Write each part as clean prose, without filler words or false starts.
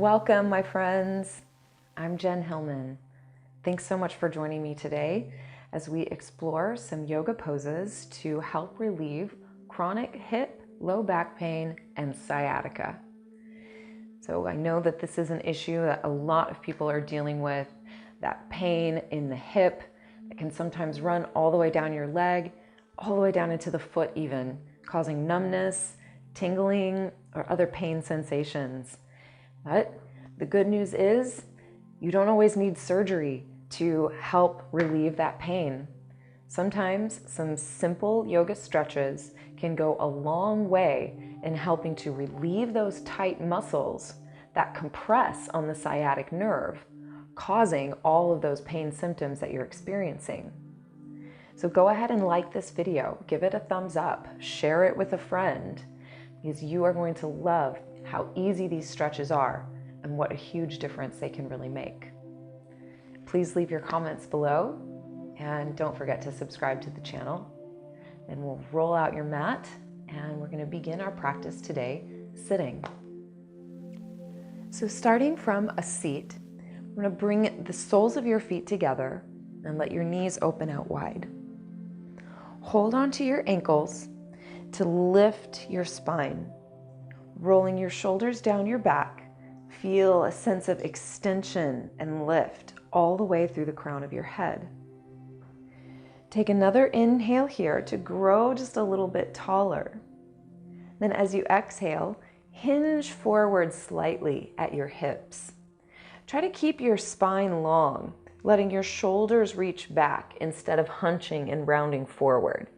Welcome, my friends. I'm Jen Hilman. Thanks so much for joining me today as we explore some yoga poses to help relieve chronic hip, low back pain, and sciatica. So I know that this is an issue that a lot of people are dealing with, that pain in the hip that can sometimes run all the way down your leg, all the way down into the foot even, causing numbness, tingling, or other pain sensations. But the good news is you don't always need surgery to help relieve that pain. Sometimes some simple yoga stretches can go a long way in helping to relieve those tight muscles that compress on the sciatic nerve, causing all of those pain symptoms that you're experiencing. So go ahead and like this video, give it a thumbs up, share it with a friend, because you are going to love how easy these stretches are and what a huge difference they can really make. Please leave your comments below and don't forget to subscribe to the channel. And we'll roll out your mat and we're going to begin our practice today sitting. So starting from a seat, we're going to bring the soles of your feet together and let your knees open out wide. Hold onto your ankles to lift your spine. Rolling your shoulders down your back, feel a sense of extension and lift all the way through the crown of your head. Take another inhale here to grow just a little bit taller. Then as you exhale, hinge forward slightly at your hips. Try to keep your spine long, letting your shoulders reach back instead of hunching and rounding forward.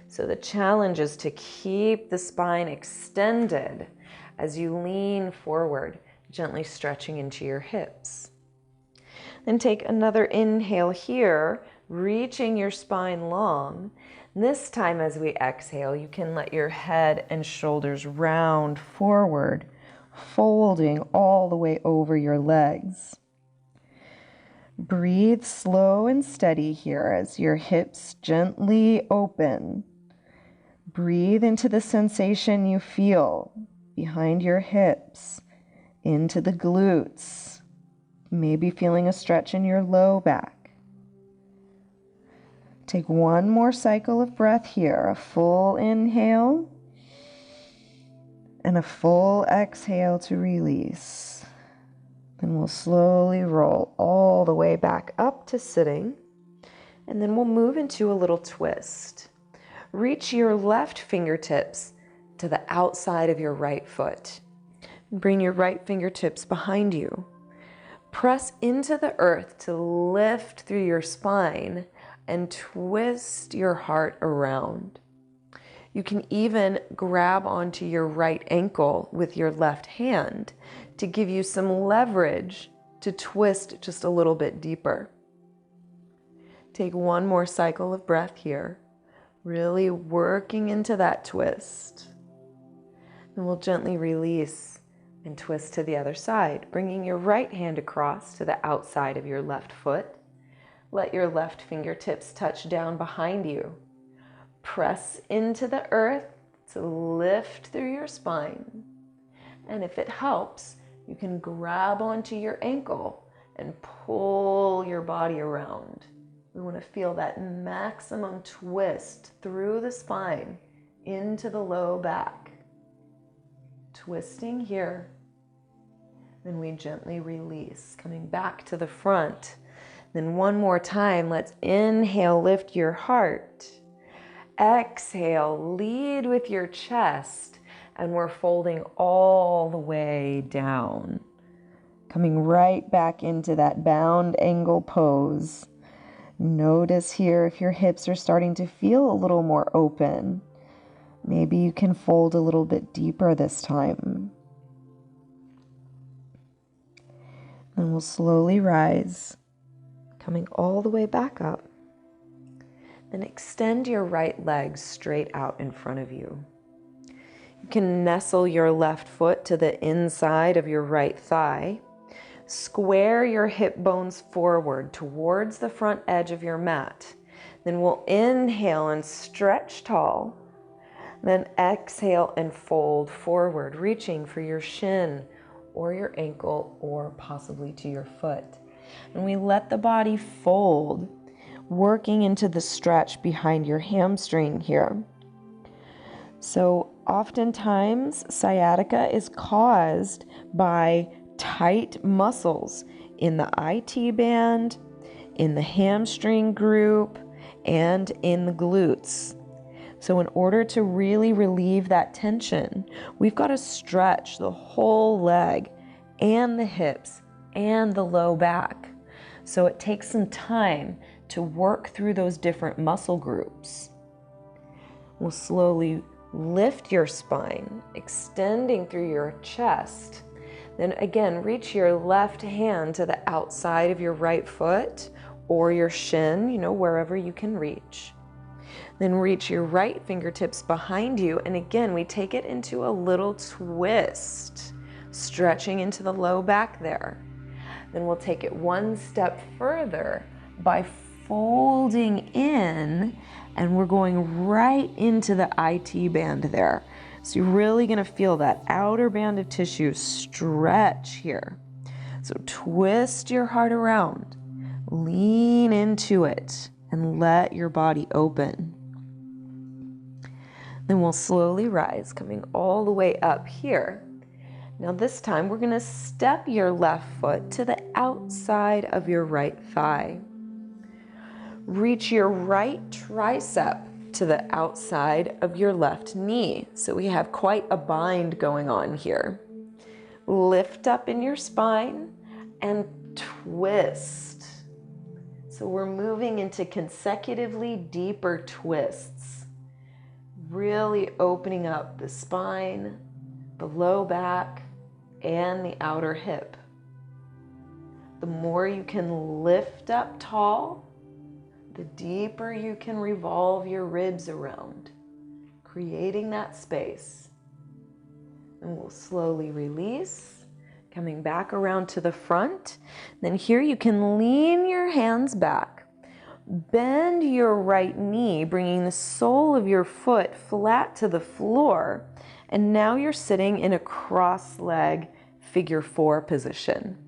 So the challenge is to keep the spine extended as you lean forward, gently stretching into your hips. Then take another inhale here, reaching your spine long. This time as we exhale, you can let your head and shoulders round forward, folding all the way over your legs. Breathe slow and steady here as your hips gently open. Breathe into the sensation you feel behind your hips, into the glutes, maybe feeling a stretch in your low back. Take one more cycle of breath here, a full inhale and a full exhale to release. Then we'll slowly roll all the way back up to sitting, and then we'll move into a little twist. Reach your left fingertips to the outside of your right foot. Bring your right fingertips behind you. Press into the earth to lift through your spine and twist your heart around. You can even grab onto your right ankle with your left hand to give you some leverage to twist just a little bit deeper. Take one more cycle of breath here, really working into that twist. And we'll gently release and twist to the other side, bringing your right hand across to the outside of your left foot. Let your left fingertips touch down behind you. Press into the earth to lift through your spine. And if it helps, you can grab onto your ankle and pull your body around. We want to feel that maximum twist through the spine into the low back. Twisting here. Then we gently release, coming back to the front. Then one more time, let's inhale, lift your heart. Exhale, lead with your chest, and we're folding all the way down. Coming right back into that bound angle pose. Notice here if your hips are starting to feel a little more open. Maybe you can fold a little bit deeper this time. And we'll slowly rise, coming all the way back up. Then extend your right leg straight out in front of you. You can nestle your left foot to the inside of your right thigh. Square your hip bones forward towards the front edge of your mat. Then we'll inhale and stretch tall. Then exhale and fold forward, reaching for your shin or your ankle or possibly to your foot. And we let the body fold, working into the stretch behind your hamstring here. So oftentimes sciatica is caused by tight muscles in the IT band, in the hamstring group, and in the glutes. So in order to really relieve that tension, we've got to stretch the whole leg and the hips and the low back. So it takes some time to work through those different muscle groups. We'll slowly lift your spine, extending through your chest. Then again, reach your left hand to the outside of your right foot or your shin, wherever you can reach. Then reach your right fingertips behind you. And again, we take it into a little twist, stretching into the low back there. Then we'll take it one step further by folding in, and we're going right into the IT band there. So you're really going to feel that outer band of tissue stretch here. So twist your heart around, lean into it, and let your body open. Then we'll slowly rise, coming all the way up here. Now this time we're going to step your left foot to the outside of your right thigh. Reach your right tricep to the outside of your left knee. So we have quite a bind going on here. Lift up in your spine and twist. So we're moving into consecutively deeper twists, really opening up the spine, the low back, and the outer hip. The more you can lift up tall, the deeper you can revolve your ribs around, creating that space. And we'll slowly release, coming back around to the front. Then here you can lean your hands back, bend your right knee, bringing the sole of your foot flat to the floor. And now you're sitting in a cross-leg figure 4 position.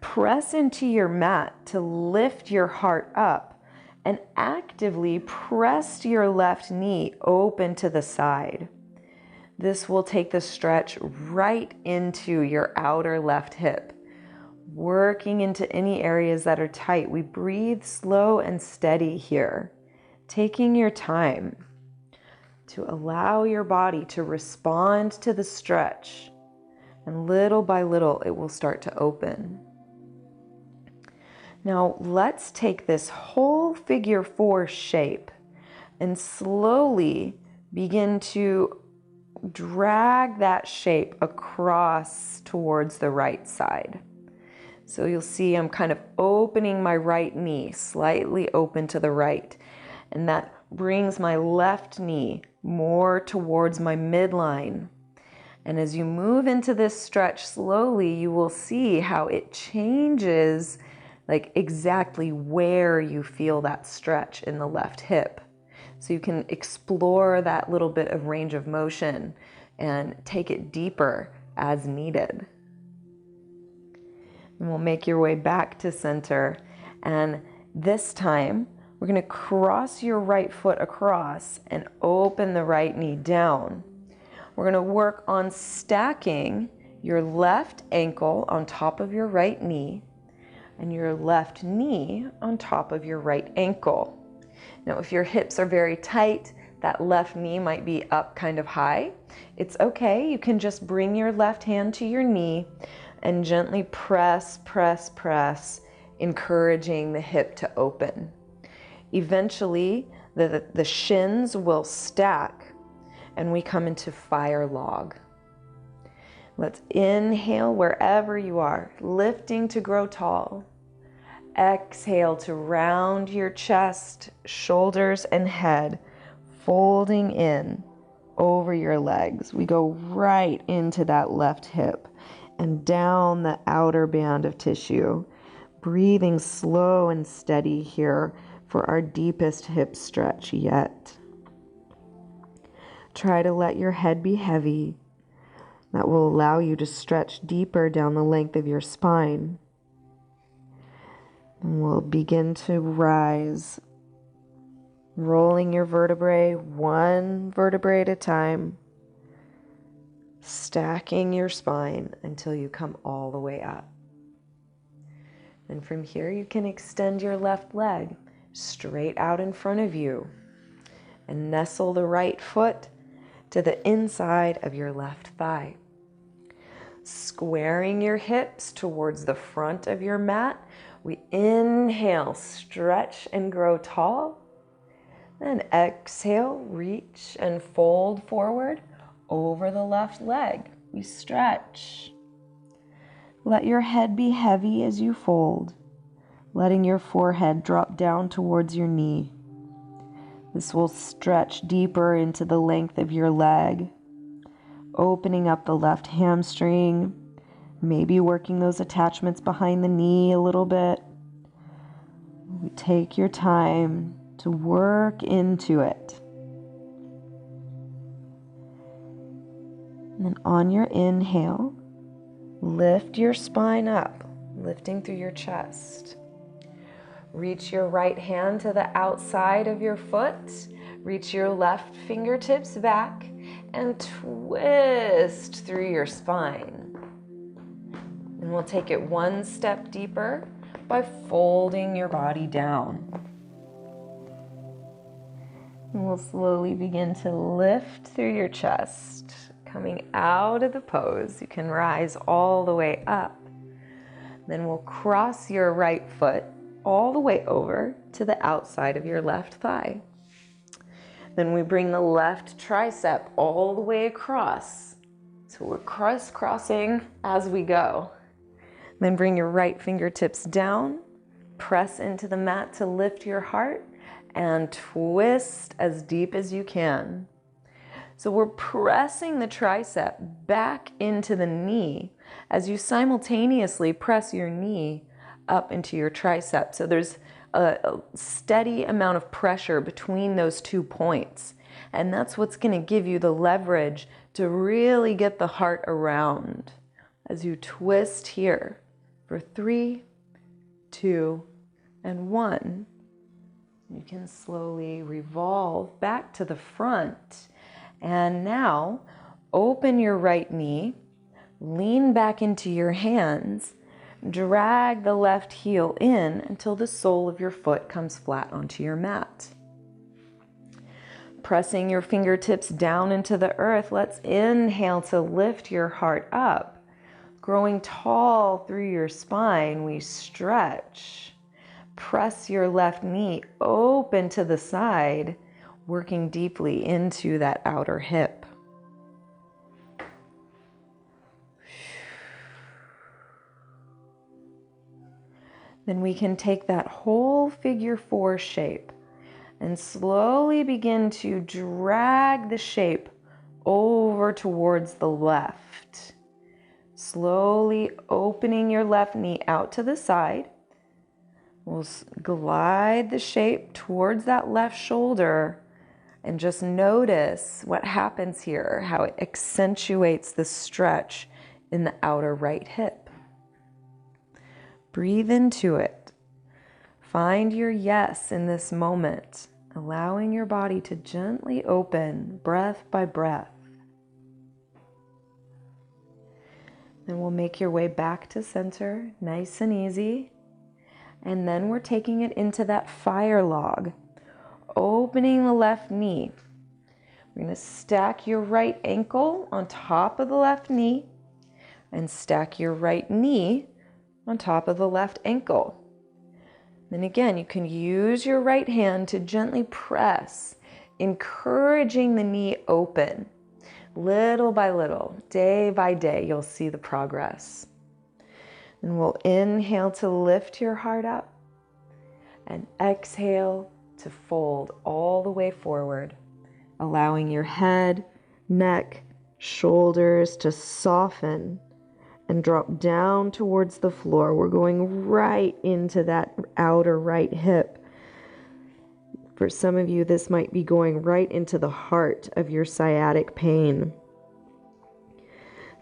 Press into your mat to lift your heart up and actively press your left knee open to the side. This will take the stretch right into your outer left hip, working into any areas that are tight. We breathe slow and steady here, taking your time to allow your body to respond to the stretch. And little by little, it will start to open. Now let's take this whole figure 4 shape and slowly begin to drag that shape across towards the right side. So you'll see I'm kind of opening my right knee, slightly open to the right. And that brings my left knee more towards my midline. And as you move into this stretch slowly, you will see how it changes like exactly where you feel that stretch in the left hip. So you can explore that little bit of range of motion and take it deeper as needed. And we'll make your way back to center. And this time, we're going to cross your right foot across and open the right knee down. We're going to work on stacking your left ankle on top of your right knee and your left knee on top of your right ankle. Now, if your hips are very tight, that left knee might be up kind of high. It's okay. You can just bring your left hand to your knee and gently press, press, press, encouraging the hip to open. Eventually, the shins will stack and we come into fire log. Let's inhale wherever you are, lifting to grow tall. Exhale to round your chest, shoulders, and head, folding in over your legs. We go right into that left hip and down the outer band of tissue, breathing slow and steady here for our deepest hip stretch yet. Try to let your head be heavy. That will allow you to stretch deeper down the length of your spine. And we'll begin to rise, rolling your vertebrae one vertebrae at a time, stacking your spine until you come all the way up. And from here you can extend your left leg straight out in front of you and nestle the right foot to the inside of your left thigh. Squaring your hips towards the front of your mat, we inhale, stretch and grow tall. Then exhale, reach and fold forward over the left leg. We stretch. Let your head be heavy as you fold, letting your forehead drop down towards your knee. This will stretch deeper into the length of your leg, opening up the left hamstring, maybe working those attachments behind the knee a little bit. Take your time to work into it. And then on your inhale, lift your spine up, lifting through your chest. Reach your right hand to the outside of your foot. Reach your left fingertips back and twist through your spine. And we'll take it one step deeper by folding your body down. And we'll slowly begin to lift through your chest, coming out of the pose. You can rise all the way up. Then we'll cross your right foot all the way over to the outside of your left thigh. Then we bring the left tricep all the way across. So we're crisscrossing as we go. Then bring your right fingertips down, press into the mat to lift your heart, and twist as deep as you can. So we're pressing the tricep back into the knee as you simultaneously press your knee up into your tricep. So there's a steady amount of pressure between those 2 points. And that's what's going to give you the leverage to really get the heart around as you twist here for 3, 2, and 1. You can slowly revolve back to the front. And now open your right knee, lean back into your hands, drag the left heel in until the sole of your foot comes flat onto your mat. Pressing your fingertips down into the earth, let's inhale to lift your heart up. Growing tall through your spine, we stretch. Press your left knee open to the side, working deeply into that outer hip. Then we can take that whole figure 4 shape and slowly begin to drag the shape over towards the left. Slowly opening your left knee out to the side. We'll glide the shape towards that left shoulder and just notice what happens here, how it accentuates the stretch in the outer right hip. Breathe into it. Find your yes in this moment, allowing your body to gently open breath by breath. Then we'll make your way back to center, nice and easy. And then we're taking it into that fire log, opening the left knee. We're going to stack your right ankle on top of the left knee and stack your right knee on top of the left ankle. Then again, you can use your right hand to gently press, encouraging the knee open. Little by little, day by day, you'll see the progress. And we'll inhale to lift your heart up and exhale to fold all the way forward, allowing your head, neck, shoulders to soften and drop down towards the floor. We're going right into that outer right hip. For some of you, this might be going right into the heart of your sciatic pain.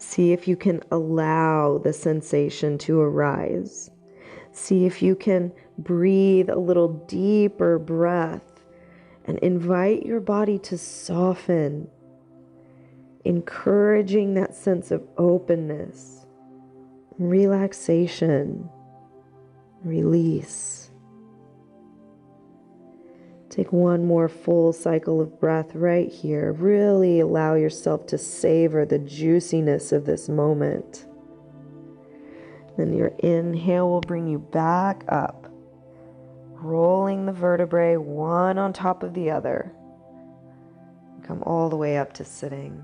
See if you can allow the sensation to arise. See if you can breathe a little deeper breath and invite your body to soften, encouraging that sense of openness, relaxation, release. Take one more full cycle of breath right here. Really allow yourself to savor the juiciness of this moment. Then your inhale will bring you back up, rolling the vertebrae one on top of the other. Come all the way up to sitting.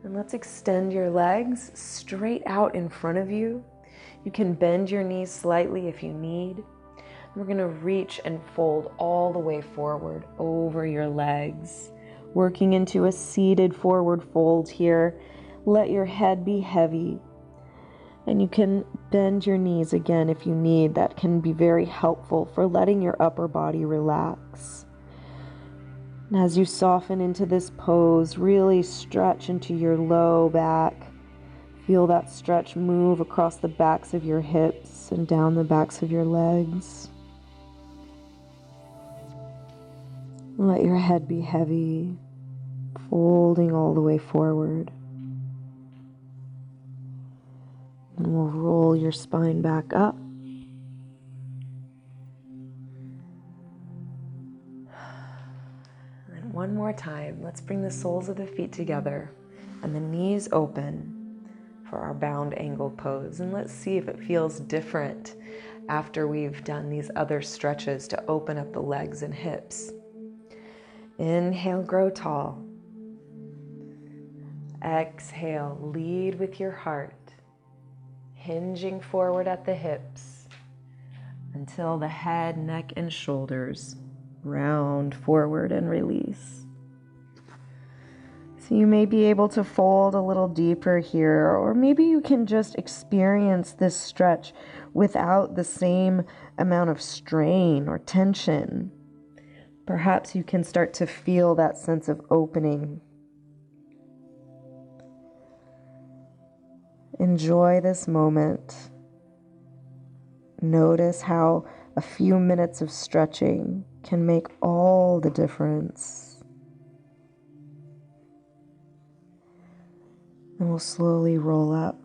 And let's extend your legs straight out in front of you. You can bend your knees slightly if you need. We're going to reach and fold all the way forward over your legs, working into a seated forward fold here. Let your head be heavy, and you can bend your knees again if you need. That can be very helpful for letting your upper body relax. And as you soften into this pose, really stretch into your low back. Feel that stretch move across the backs of your hips and down the backs of your legs. Let your head be heavy, folding all the way forward. And we'll roll your spine back up. And one more time, let's bring the soles of the feet together and the knees open for our bound angle pose. And let's see if it feels different after we've done these other stretches to open up the legs and hips. Inhale, grow tall. Exhale, lead with your heart, hinging forward at the hips until the head, neck, and shoulders round forward and release. So you may be able to fold a little deeper here, or maybe you can just experience this stretch without the same amount of strain or tension. Perhaps you can start to feel that sense of opening. Enjoy this moment. Notice how a few minutes of stretching can make all the difference. And we'll slowly roll up,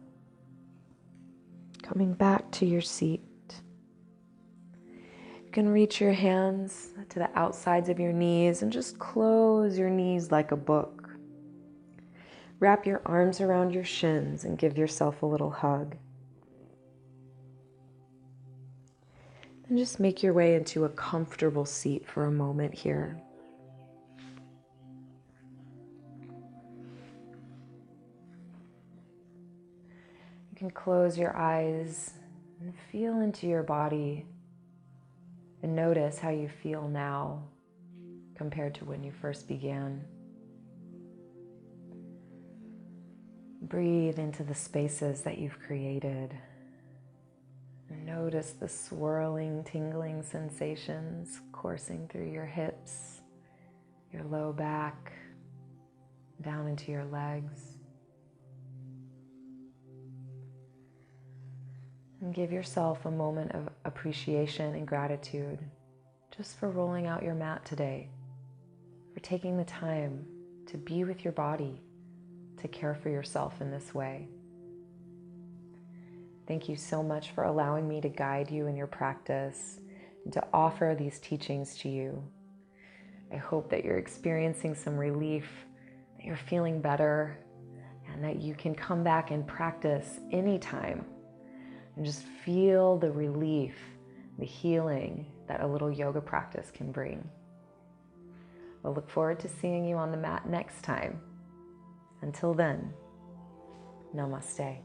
coming back to your seat. You can reach your hands to the outsides of your knees and just close your knees like a book. Wrap your arms around your shins and give yourself a little hug. And just make your way into a comfortable seat for a moment here. You can close your eyes and feel into your body and notice how you feel now compared to when you first began. Breathe into the spaces that you've created. And notice the swirling, tingling sensations coursing through your hips, your low back, down into your legs. And give yourself a moment of appreciation and gratitude just for rolling out your mat today, for taking the time to be with your body, to care for yourself in this way. Thank you so much for allowing me to guide you in your practice and to offer these teachings to you. I hope that you're experiencing some relief, that you're feeling better, and that you can come back and practice anytime and just feel the relief, the healing that a little yoga practice can bring. We'll look forward to seeing you on the mat next time. Until then, namaste.